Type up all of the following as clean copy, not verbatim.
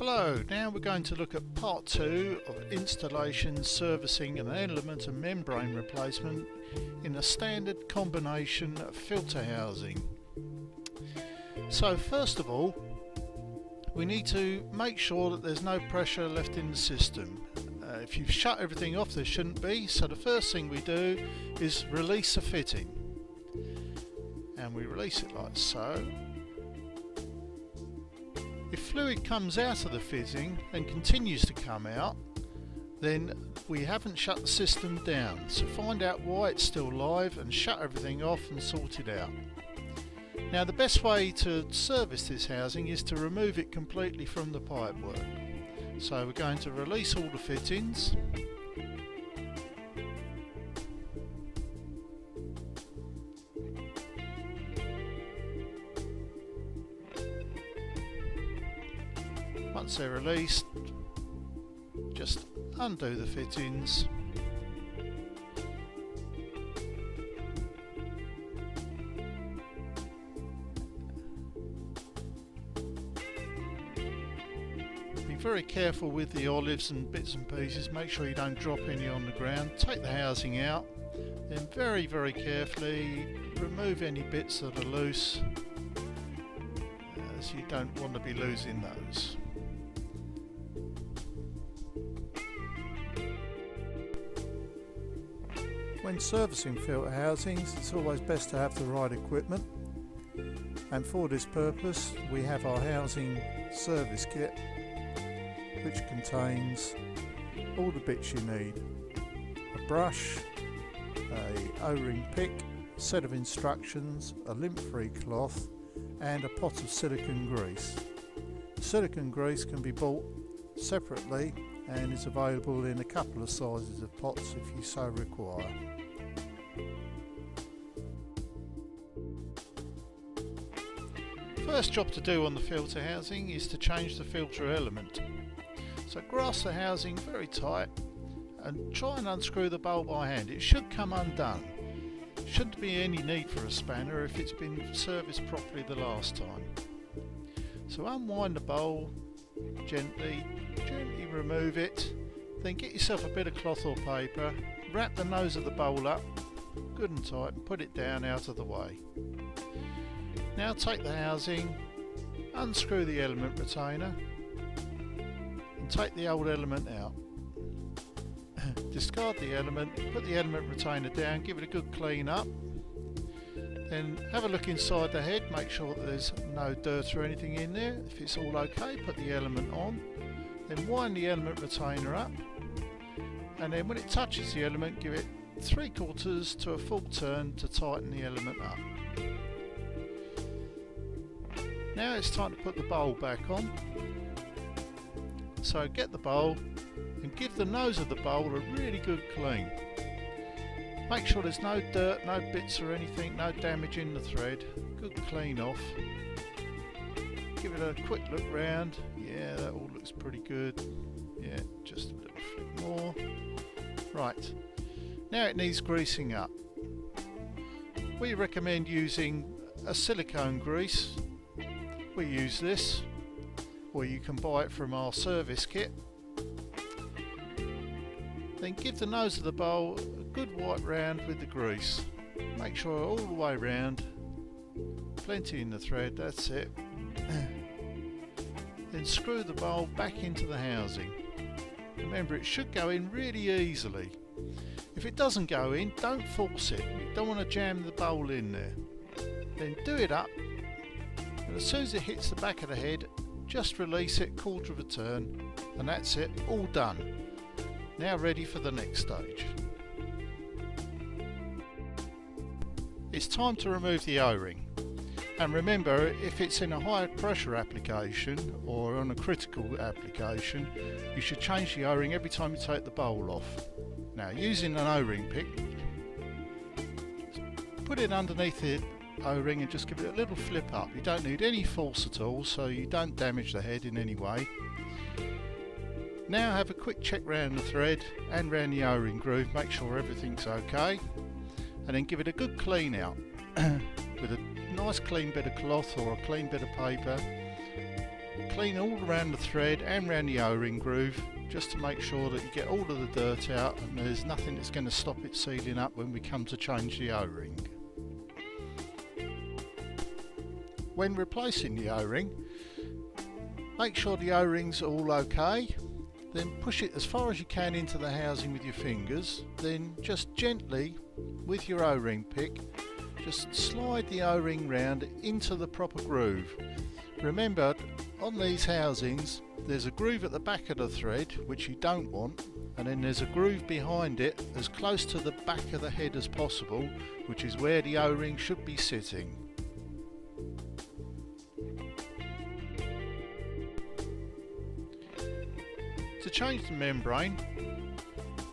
Hello, now we're going to look at part 2 of installation, servicing and element and membrane replacement in a standard combination filter housing. So first of all, we need to make sure that there's no pressure left in the system. If you've shut everything off, there shouldn't be, so the first thing we do is release a fitting. And we release it like so. If fluid comes out of the fitting and continues to come out, then we haven't shut the system down. So find out why it's still live and shut everything off and sort it out. Now the best way to service this housing is to remove it completely from the pipework. So we're going to release all the fittings. Once they're released, just undo the fittings. Be very careful with the olives and bits and pieces, make sure you don't drop any on the ground. Take the housing out, then very carefully remove any bits that are loose, as you don't want to be losing those. When servicing filter housings, it's always best to have the right equipment, and for this purpose we have our housing service kit, which contains all the bits you need: a brush, a O-ring pick, a set of instructions, a lint-free cloth and a pot of silicone grease. Silicone grease can be bought separately and is available in a couple of sizes of pots if you so require. First job to do on the filter housing is to change the filter element. So grasp the housing very tight and try and unscrew the bowl by hand. It should come undone. Shouldn't be any need for a spanner if it's been serviced properly the last time. So unwind the bowl gently remove it, then get yourself a bit of cloth or paper, wrap the nose of the bowl up good and tight and put it down out of the way. Now take the housing, unscrew the element retainer and take the old element out. Discard the element, put the element retainer down, give it a good clean up, then have a look inside the head, make sure that there's no dirt or anything in there. If it's all okay, put the element on, then wind the element retainer up, and then when it touches the element, give it 3/4 to a full turn to tighten the element up. Now it's time to put the bowl back on. So get the bowl and give the nose of the bowl a really good clean. Make sure there's no dirt, no bits or anything, no damage in the thread. Good clean off. Give it a quick look round. Yeah, that all looks pretty good. Yeah, just a little flick more. Right, now it needs greasing up. We recommend using a silicone grease. We use this, or you can buy it from our service kit. Then give the nose of the bowl a good wipe round with the grease. Make sure all the way round, plenty in the thread, that's it. Then screw the bowl back into the housing. Remember, it should go in really easily. If it doesn't go in, don't force it. You don't want to jam the bowl in there. Then do it up, and as soon as it hits the back of the head, just release it 1/4 of a turn, and that's it, all done. Now ready for the next stage. It's time to remove the O-ring. And remember, if it's in a high pressure application or on a critical application, you should change the O-ring every time you take the bowl off. Now using an O-ring pick, put it underneath the O-ring and just give it a little flip up. You don't need any force at all, so you don't damage the head in any way. Now have a quick check round the thread and round the O-ring groove, make sure everything's okay, and then give it a good clean out with a nice clean bit of cloth or a clean bit of paper. clean all around the thread and around the O-ring groove, just to make sure that you get all of the dirt out and there's nothing that's going to stop it sealing up when we come to change the O-ring. When replacing the O-ring, make sure the O-rings are all okay, then push it as far as you can into the housing with your fingers, then just gently with your O-ring pick just slide the O-ring round into the proper groove. Remember, on these housings there's a groove at the back of the thread which you don't want, and then there's a groove behind it as close to the back of the head as possible, which is where the O-ring should be sitting. To change the membrane,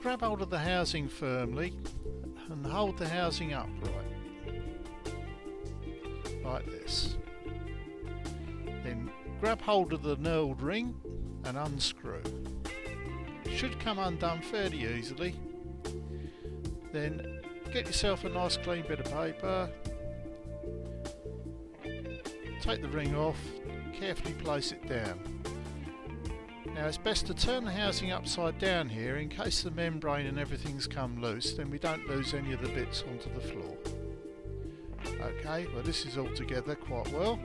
grab hold of the housing firmly and hold the housing upright, like this. Then grab hold of the knurled ring and unscrew. It should come undone fairly easily. Then get yourself a nice clean bit of paper, take the ring off, carefully place it down. Now it's best to turn the housing upside down here in case the membrane and everything's come loose, then we don't lose any of the bits onto the floor. Okay, well this is all together quite well.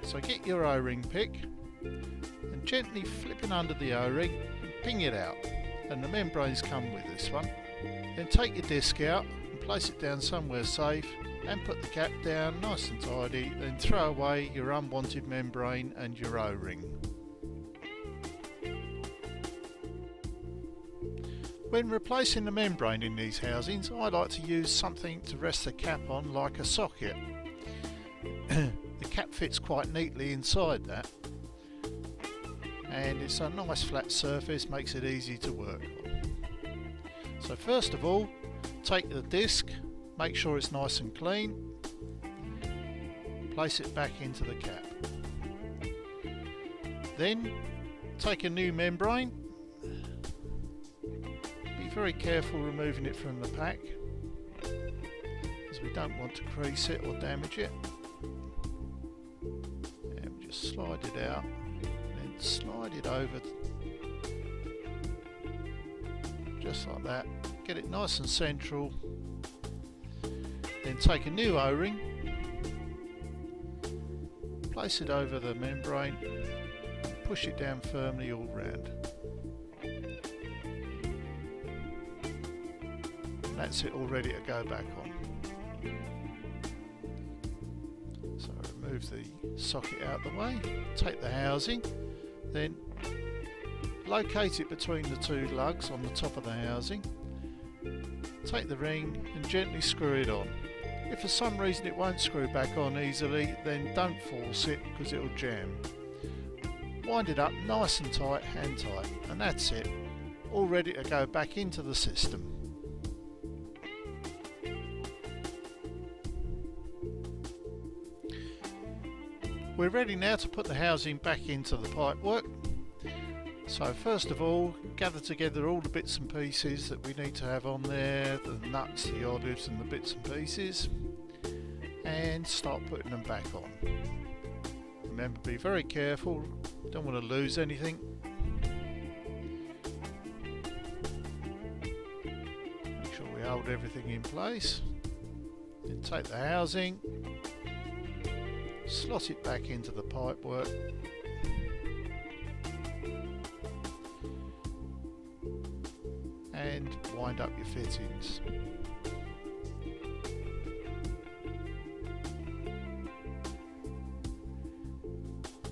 So get your O-ring pick and gently flipping under the O-ring and ping it out, and the membranes come with this one. Then take your disc out and place it down somewhere safe and put the cap down nice and tidy, then throw away your unwanted membrane and your O-ring. When replacing the membrane in these housings, I like to use something to rest the cap on, like a socket. The cap fits quite neatly inside that, and it's a nice flat surface, makes it easy to work on. So first of all, take the disc, make sure it's nice and clean, place it back into the cap. Then take a new membrane. Very careful removing it from the pack, as we don't want to crease it or damage it. And we just slide it out, then slide it over just like that. Get it nice and central. Then take a new O-ring, place it over the membrane, push it down firmly all round. That's it, all ready to go back on. So remove the socket out of the way, take the housing, then locate it between the two lugs on the top of the housing, take the ring and gently screw it on. If for some reason it won't screw back on easily, then don't force it because it'll jam. Wind it up nice and tight, hand tight, and that's it, all ready to go back into the system. We're ready now to put the housing back into the pipework. So first of all, gather together all the bits and pieces that we need to have on there, the nuts, the olives and the bits and pieces, and start putting them back on. Remember, be very careful, don't want to lose anything. Make sure we hold everything in place. Then take the housing, slot it back into the pipework, and wind up your fittings.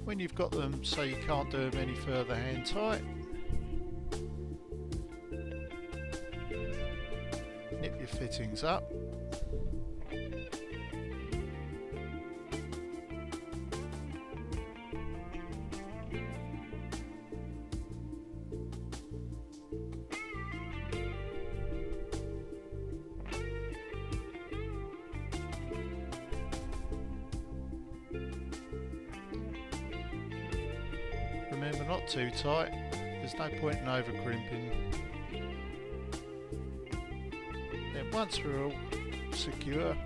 When you've got them so you can't do them any further hand tight, nip your fittings up. Remember, not too tight, there's no point in over crimping. Then once we're all secure,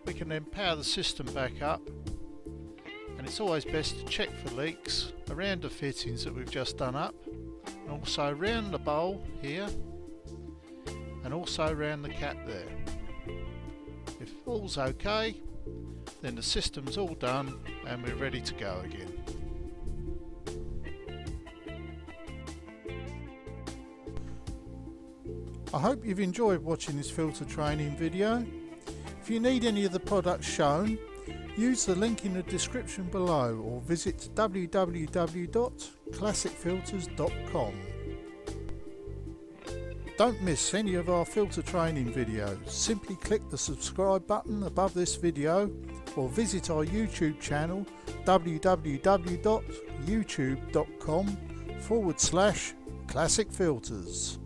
we can then power the system back up, and it's always best to check for leaks around the fittings that we've just done up, and also around the bowl here, and also around the cap there. If all's okay, then the system's all done and we're ready to go again. I hope you've enjoyed watching this filter training video. If you need any of the products shown, use the link in the description below or visit www.classicfilters.com. Don't miss any of our filter training videos. Simply click the subscribe button above this video or visit our YouTube channel www.youtube.com/classicfilters.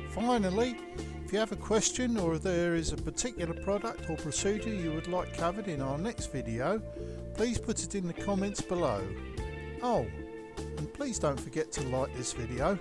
Finally, if you have a question or if there is a particular product or procedure you would like covered in our next video, please put it in the comments below. Oh, and please don't forget to like this video.